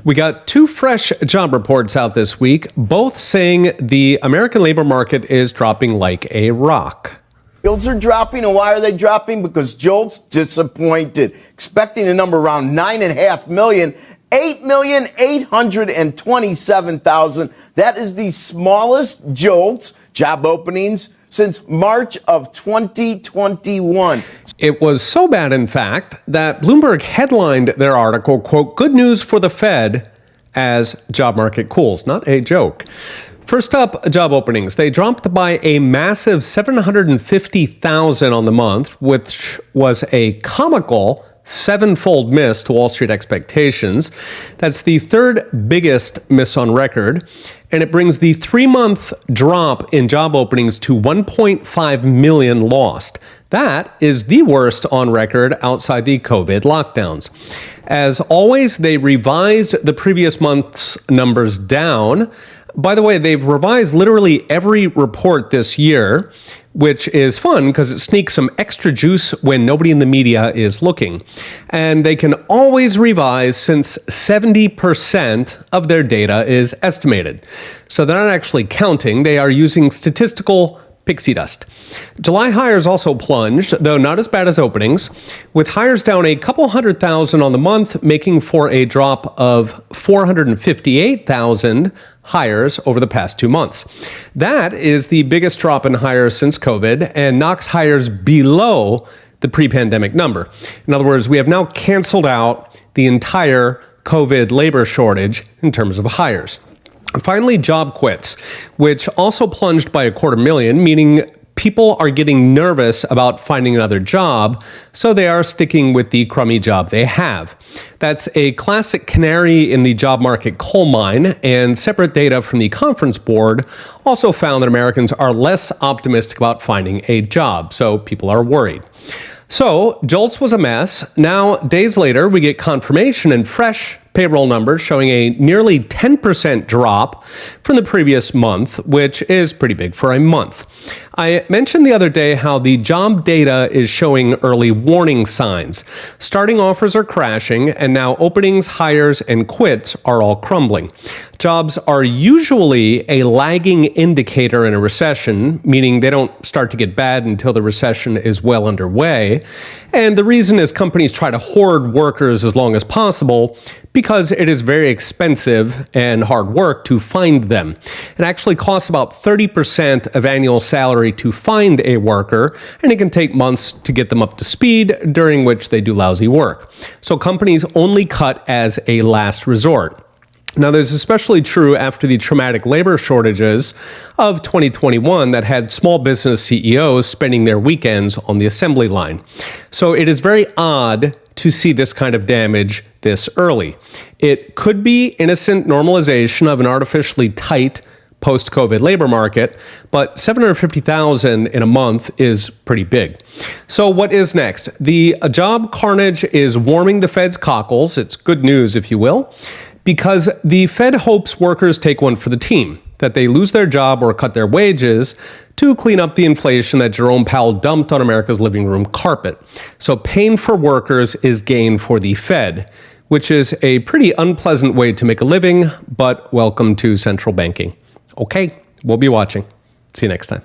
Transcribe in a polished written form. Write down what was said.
We got two fresh job reports out this week, both saying the American labor market is dropping like a rock. Yields are dropping, and why are they dropping? Because JOLTS disappointed, expecting a number around 9.5 million, 8,827,000. That is the smallest JOLTS job openings since March of 2021. It was so bad, in fact, that Bloomberg headlined their article, quote, "Good news for the Fed as job market cools." Not a joke. First up, job openings. They dropped by a massive 750,000 on the month, which was a comical sevenfold miss to Wall Street expectations. That's the third biggest miss on record, and it brings the 3-month drop in job openings to 1.5 million lost. That is the worst on record outside the COVID lockdowns. As always, they revised the previous month's numbers down. By the way, they've revised literally every report this year, which is fun because it sneaks some extra juice when nobody in the media is looking. And they can always revise since 70% of their data is estimated. So they're not actually counting, they are using statistical pixie dust. July hires also plunged, though not as bad as openings, with hires down a couple 100,000 on the month, making for a drop of 458,000 hires over the past 2 months. That is the biggest drop in hires since COVID and knocks hires below the pre-pandemic number. In other words, we have now canceled out the entire COVID labor shortage in terms of hires. Finally, job quits, which also plunged by 250,000, meaning people are getting nervous about finding another job, so they are sticking with the crummy job they have. That's a classic canary in the job market coal mine, and separate data from the Conference Board also found that Americans are less optimistic about finding a job, so people are worried. So, JOLTS was a mess. Now, days later, we get confirmation and fresh payroll numbers showing a nearly 10% drop from the previous month, which is pretty big for a month. I mentioned the other day how the job data is showing early warning signs. Starting offers are crashing, and now openings, hires, and quits are all crumbling. Jobs are usually a lagging indicator in a recession, meaning they don't start to get bad until the recession is well underway. And the reason is companies try to hoard workers as long as possible because it is very expensive and hard work to find them. It actually costs about 30% of annual salary to find a worker, and it can take months to get them up to speed, during which they do lousy work. So companies only cut as a last resort. Now, this is especially true after the traumatic labor shortages of 2021 that had small business CEOs spending their weekends on the assembly line. So it is very odd to see this kind of damage this early. It could be innocent normalization of an artificially tight post-COVID labor market, but 750,000 in a month is pretty big. So what is next? The job carnage is warming the Fed's cockles. It's good news, if you will, because the Fed hopes workers take one for the team, that they lose their job or cut their wages to clean up the inflation that Jerome Powell dumped on America's living room carpet. So pain for workers is gain for the Fed, which is a pretty unpleasant way to make a living, but welcome to central banking. Okay, we'll be watching. See you next time.